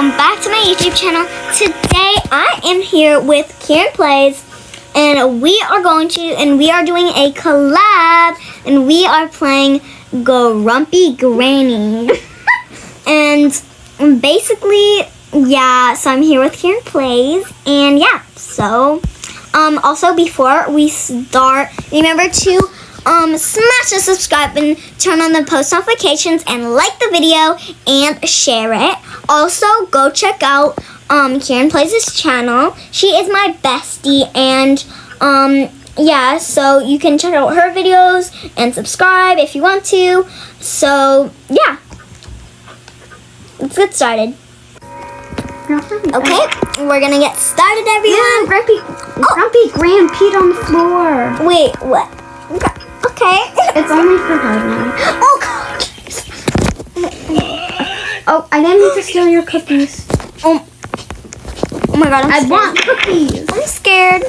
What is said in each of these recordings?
welcome back to my YouTube channel. Today I am here with Karen Plays, and we are doing a collab, and we are playing Grumpy Granny. And basically, yeah, so I'm here with Karen Plays, and yeah, so also before we start, remember to smash the subscribe button, turn on the post notifications, and like the video and share it. Also, go check out Karen Plays' channel. She is my bestie, and yeah, so you can check out her videos and subscribe if you want to. So yeah, let's get started. Okay, we're gonna get started, everyone. Yeah, Grumpy Gran peed on the floor. Wait, what? Okay. It's only for her now. Oh God. Oh, I didn't mean to steal your cookies. Oh my God, I want cookies. I'm scared.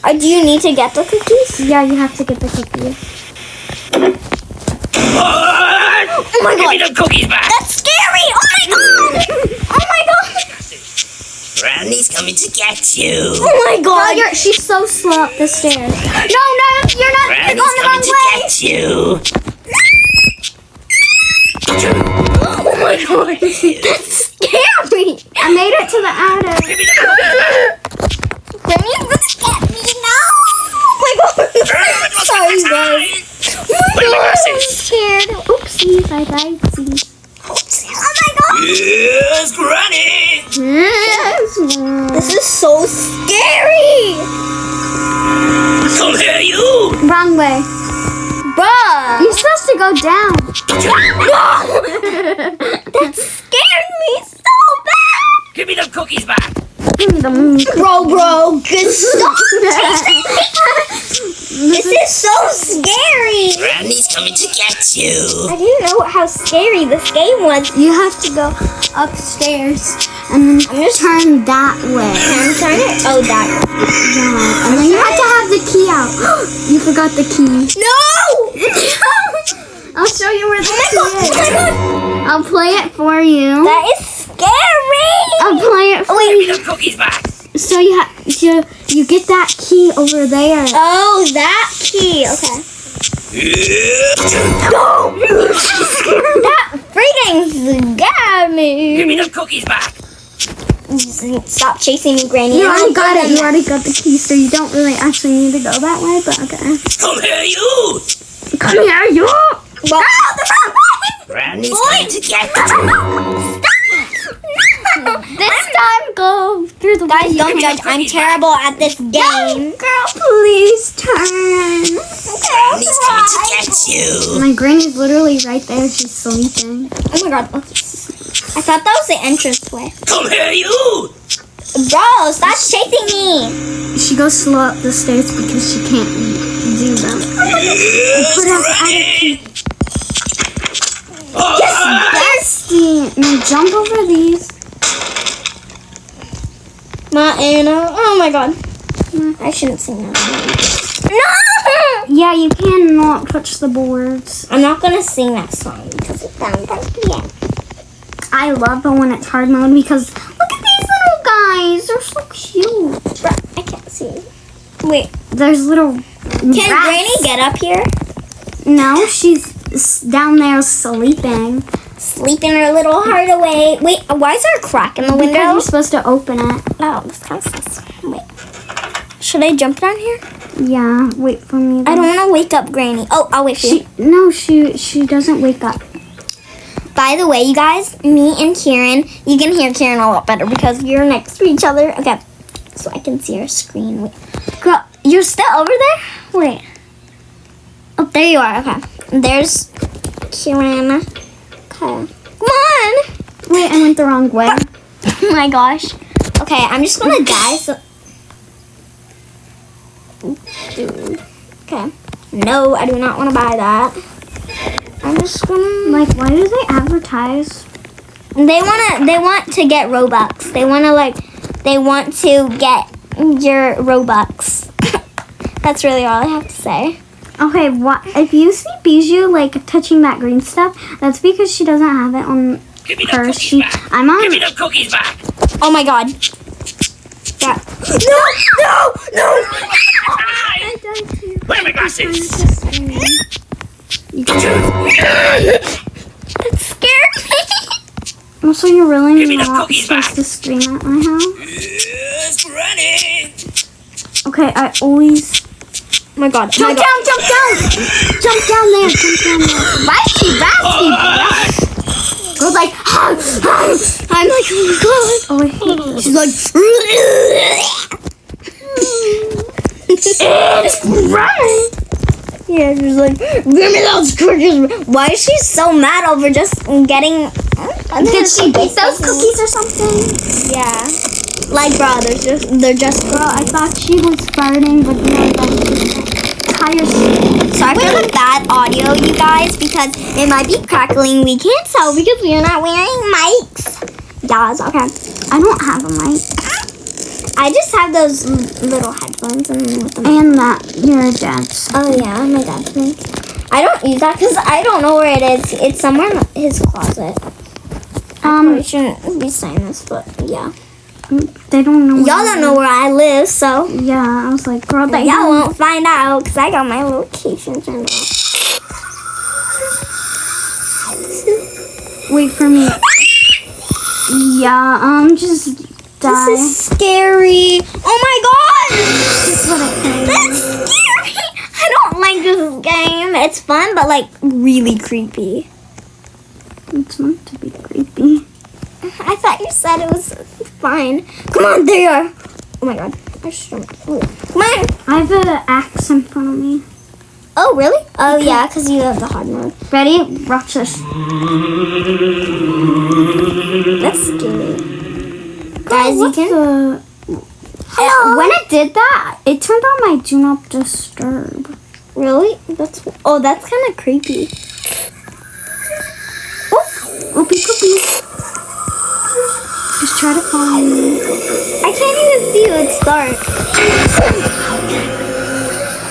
Do you need to get the cookies? Yeah, you have to get the cookies. Oh my God. Give me the cookies back. That's scary. Oh my God. Oh my God. Granny's coming to get you. Oh my God. No, she's so slow up the stairs. No, you're not Granny's going the wrong coming to way. get you. Oh my God. That's scary. I made it to the attic. Give me the cookies. Granny's gonna get me now. Oh my God. Sorry, guys. Oh my Where are my God. I'm glasses? scared. Oopsies, I lied. Oh my God. Yes, Granny. Yes. This is so scary. Come here, you. Wrong way. Bruh. You're supposed to go down. No. That scared me so bad. Give me the cookies back. Give me the moon. Bro, good stop chasing me. This is so scary. Granny's coming to get you. I didn't know how scary this game was. You have to go upstairs and then turn that way. Can I turn it? Oh, that way. Yeah. And then you have to have the key out. You forgot the key. No! I'll show you where the key Oh my is. God. I'll play it for you. That is scary. I'll play it for Give me you. the cookies back. So you get that key over there. Oh, that key. Okay. No. That freaking scared me. Give me the cookies back. Stop chasing me, Granny. You already got it. You already got the key, so you don't really actually need to go that way, but okay. Come here, you. Come here, you! Well, the wrong way. Granny's coming to get you. This time, go through the Guys, way. don't judge. I'm terrible at this game. Girl, please turn. Granny's coming to get you. My granny's literally right there. She's sleeping. Oh my God. I thought that was the entrance way. Come here, you. Bro, stop chasing me. She goes slow up the stairs because she can't do them. Yes, Put up Granny. Bestie. Now jump over these. Ma Anna. Oh my God. I shouldn't sing that. No! Yeah, you cannot touch the boards. I'm not gonna sing that song because it sounds like yeah. I love it when it's hard mode because look at these little guys. They're so cute. Bro, I can't see. Wait, There's little can Granny get up here? No, she's down there sleeping. Sleeping her little heart away. Wait, why is there a crack in the Because window? you're supposed to open it. Oh, that's kind of sus. Wait. Should I jump down here? Yeah, wait for me. I don't want to wake up Granny. Oh, I'll wait for you. She doesn't wake up. By the way, you guys, me and Karen, you can hear Karen a lot better because you're next to each other. Okay, so I can see her screen. Wait. Girl, you're still over there? Wait. Oh, there you are. Okay. There's Karen. Okay. Come on. Wait, I went the wrong way. Oh my gosh. Okay, I'm just gonna die. So. Okay. No, I do not want to buy that. I'm just gonna Why do they advertise? They want to get Robux. They want to get your Robux. That's really all I have to say. Okay, if you see Bijou touching that green stuff, that's because she doesn't have it on Give me the her. cookies back. I'm on. Give me the cookies back. Oh my god. Yeah. No! Where are my glasses? That scared me. Also, you're really Give me the not cookies supposed back. to scream at my house. Yes, Granny. Okay, I always Oh my god. jump down, jump down, jump down there, jump down there. Why is she raspy? Girl's like, I'm like, oh my god. oh, I hate this. She's like, it's right. Yeah, she's like, give me those cookies. Why is she so mad over just getting? Did she bake those cookies or something? Yeah. Like, bro, they're just. Bro, I thought she was farting, but no, that's just tires. Sorry for the bad audio, you guys, because it might be crackling. We can't tell because we're not wearing mics. Yeah, it's okay. I don't have a mic. I just have those little headphones and with them. And that your dad's. Oh yeah, my dad's mic. I don't use that because I don't know where it is. It's somewhere in his closet. I shouldn't be saying this, but yeah. They don't know. Y'all don't know where I live, so Yeah, I was like, girl, they y'all won't find out because I got my location turned off. wait for me. Yeah, just die. This is scary. Oh my god! That's what I think. That's scary. I don't like this game. It's fun, but like really creepy. It's meant to be creepy. I thought you said it was fine. Come on, there you are. Oh my god. Come on. I have an axe in front of me. Oh, really? Oh, yeah, because you have the hard mode. Ready? Watch this. That's scary. Guys, you can. Hello. When it did that, it turned on my do not disturb. Really? That's kind of creepy. Oopie cookie. Just try to follow me. I can't even see you. It's dark.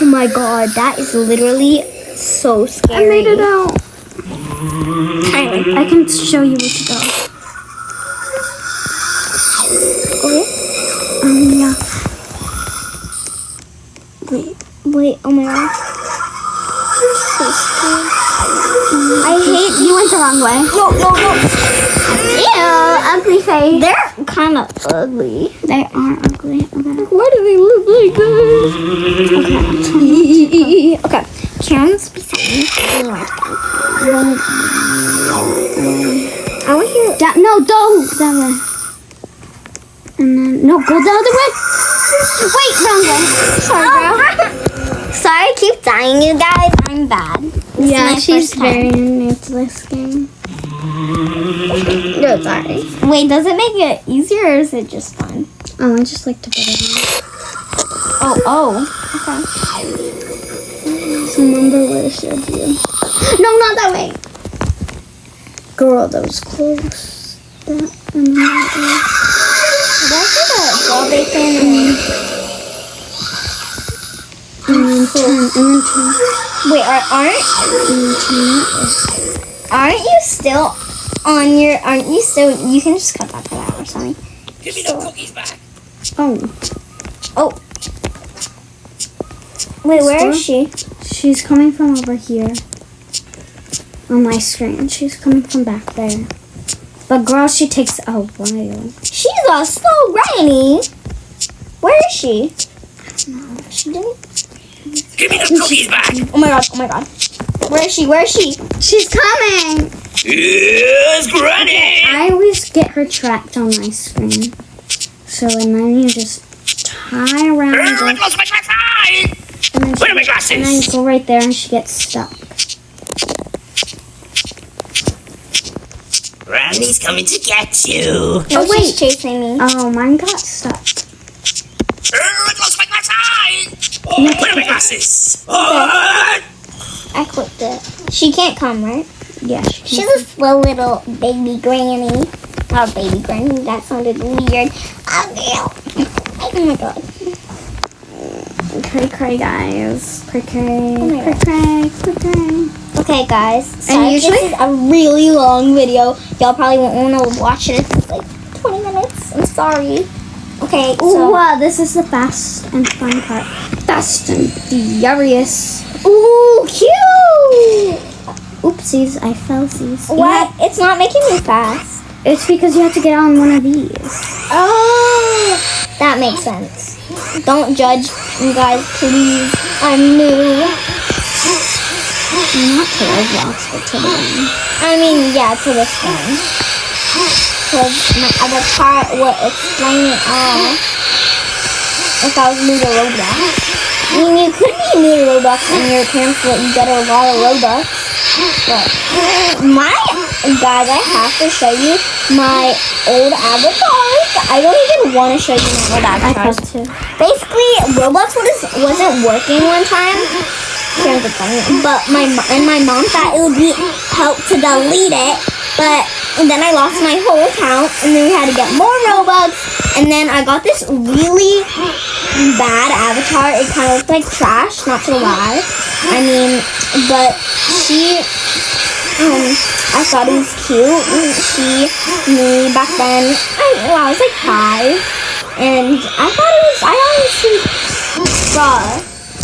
Oh my god, that is literally so I scary. made it out. Tyler. I can show you where to go. Okay. Yeah. Wait, oh my god. So scary. I hate You went the wrong way. No. Ew, ugly face. They're kind of ugly. They are ugly. Okay. Why do they look like this? Okay. Karen's beside me. I want to hear. No, don't. That way. And then, no, go the other way. Wait, wrong way. Sorry, girl. Sorry, I keep dying, you guys. I'm bad. This is Yeah, my she's first time. very new to this game. No, sorry. Wait, does it make it easier or is it just fun? Oh, I just like to put it on. Oh. Okay. Remember what I showed you. No, not that way. Girl, that was close. That and that That's like a ball bacon. and then turn. Wait, aren't you still on your? Aren't you still? You can just cut that part out or something. Give me the cookies back. Oh, Wait, where is she? she's coming from over here. On my screen. She's coming from back there. But girl, she takes a while. She's a slow granny. Where is she? She didn't. Give me the cookies back. Oh my god. Where is she? She's coming! Yes, Granny. I always get her tracked on my screen. So, and then you just tie around I her. lost my glasses. And then, Where are my and then you glasses? go right there and she gets stuck. Granny's coming to get you. No, Oh, wait. she's chasing me. Oh, mine got stuck. I lost my glasses. Where are my glasses? I clicked it. She can't come, right? Yeah, She's a slow little baby granny. Oh, baby granny. That sounded weird. Oh my god. Cray, guys. Cray. Oh my God. Cray. Oh Okay, guys. And Sorry, usually- this is a really long video. Y'all probably won't want to watch it if it's like 20 minutes. I'm sorry. Okay, Ooh, so. wow, this is the fast and fun part. Fast and furious. Ooh, cute! Oopsies, I fell. Seas. What? It's not making me fast. It's because you have to get on one of these. Oh, that makes sense. Don't judge me, guys, please. I'm new. Not to Roblox, but to the game. I mean, yeah, to this one. Because my other part would explain it all. If I was new to Roblox. I mean, you could be new to Roblox and your parents let you get a lot of Robux. But guys, I have to show you my old avatars. I don't even want to show you my old I avatars. have to. Basically, Roblox wasn't working one time. But my mom thought it would be help to delete it. But then I lost my whole account, and then we had to get more Robux. And then I got this really bad avatar. It kind of looked like trash, not to lie. I mean, but I thought it was cute. Me back then, I was like 5, and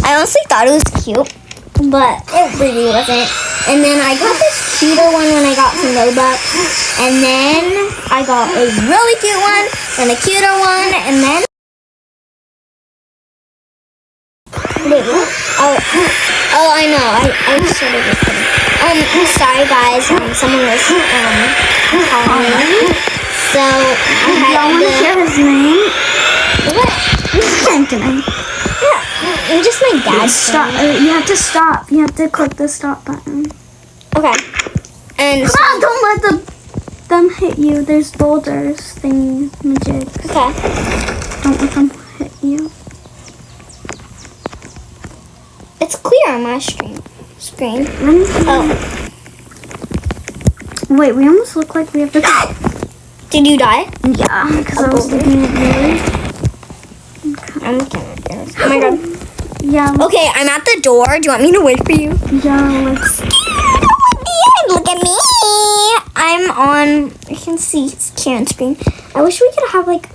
I honestly thought it was cute, but it really wasn't. And then I got this cuter one when I got some Robux, and then I got a really cute one, and a cuter one, and then wait, what? Oh, I know. I sort of just sorry guys. Someone was calling me. So I Y'all had want to hear his name? what? Anthony. Yeah, I'm just my dad's Stop. friend. You have to stop. You have to click the stop button. Okay. And Come on, don't let them hit you. There's boulders thingy majigs. okay. Don't let them hit you. It's clear on my screen. Let me see. Oh, Wait, we almost look like we have to. did you die? Yeah, because I was looking at yours. I'm looking at yours. Oh my god. Yeah. Okay, I'm at the door. Do you want me to wait for you? Yeah. Let's. Look at me. I'm on. You can see Karen's screen. I wish we could have like,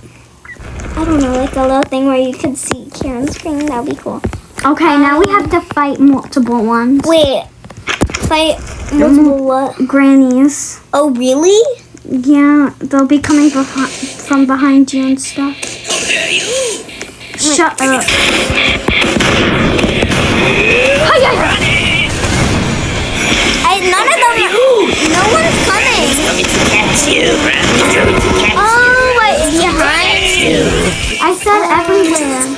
I don't know, like a little thing where you could see Karen's screen. That'd be cool. Okay, now we have to fight multiple ones. Wait, fight multiple what? Grannies. Oh really? Yeah, they'll be coming from behind you and stuff. Shut up. None of them. No one's coming. Coming to catch you, Gran. Coming to catch Oh, wait, behind you. I said everywhere.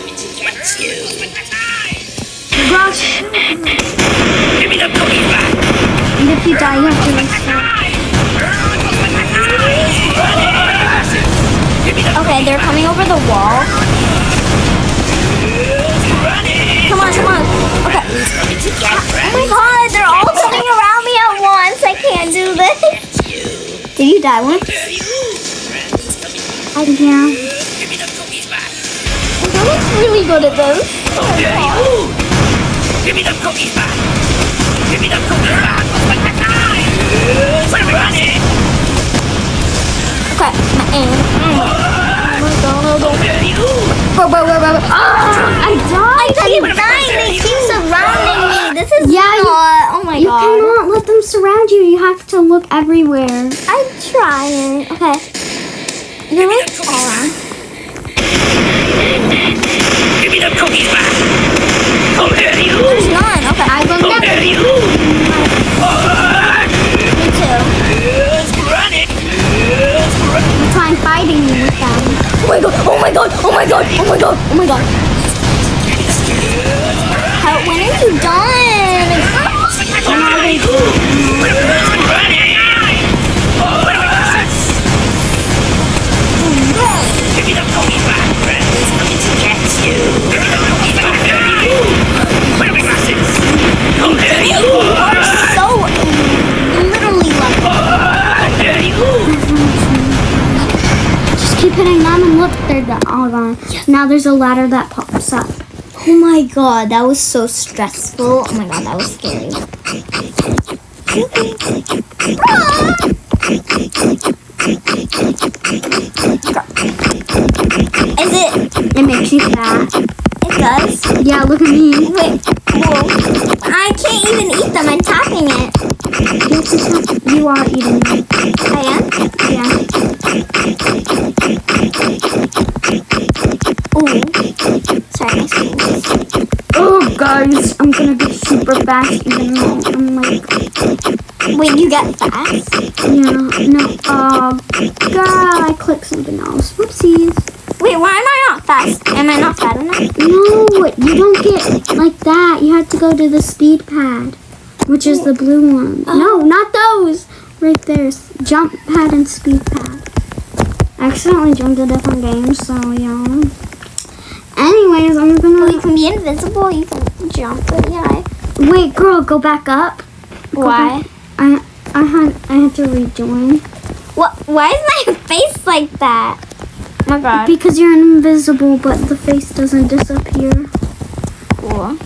you. Gosh. Give me the cookies back. And if you die, you have to restart. Okay, they're coming over the wall. Come on, come on. Okay. Oh my god, they're all coming around me at once. I can't do this. Did you die one? Yeah. Give me the cookies back. I'm really good at this. Give me the cookies back. Give me the cookies back. Running. Okay, my aim. I I keep dying. They keep surrounding me. This is Yeah, not. Oh my You god. cannot let them surround you. You have to look everywhere. I'm trying. Okay. You're like all around. Give me the cookies back. Come here, you. There's none. Okay. I will Come never. here, you. Me too. Running. Try fighting you with them. Oh my god. Oh my god. Oh my god. Oh my god. Oh my god. How, when are you done? Give me the cookies back. Friends coming to catch you. Give me the cookies back. Where are my glasses? Come here, you. So literally lucky. There you. Just keep hitting them and look, they're all gone. Now there's a ladder that pops up. Oh my god, that was so stressful. Oh my god, that was scary. Is it? It makes you fat. It does? Yeah, look at me. Wait, whoa. I can't even eat them. I'm tapping it. You are eating it. I am? Yeah. Ooh. Sorry, my screen is... Oh, guys, I'm gonna get super fast even though I'm like... Wait, you get fast? Yeah, no, God, I clicked something else. Whoopsies. Wait, why am I not fast? Am I not fast enough? No, you don't get like that. You have to go to the speed pad, which is the blue one. No, not those. Right there. Jump pad and speed pad. I accidentally jumped a different game, so yeah. Anyways, I'm Well, gonna... you can be invisible, you can jump, but yeah. Wait, girl, go back up. Why? I had to rejoin. What? Why is my face like that? Oh my god. Because you're invisible, but the face doesn't disappear. Cool.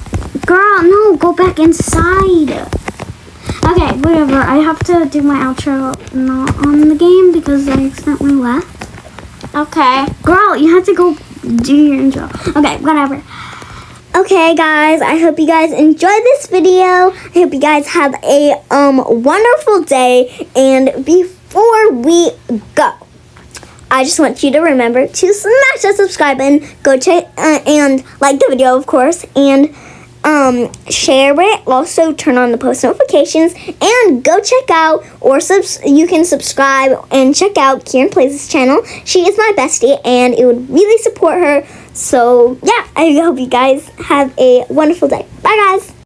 Girl, no, go back inside. Okay, whatever. I have to do my outro not on the game because I accidentally left. Okay. Girl, you have to go do your intro. Okay, whatever. Okay, guys, I hope you guys enjoyed this video. I hope you guys have a wonderful day. And before we go, I just want you to remember to smash that subscribe button, go check and like the video, of course, and share it. Also, turn on the post notifications and go check out you can subscribe and check out Kieran Plays' channel. She is my bestie, and it would really support her. So yeah, I hope you guys have a wonderful day. Bye, guys.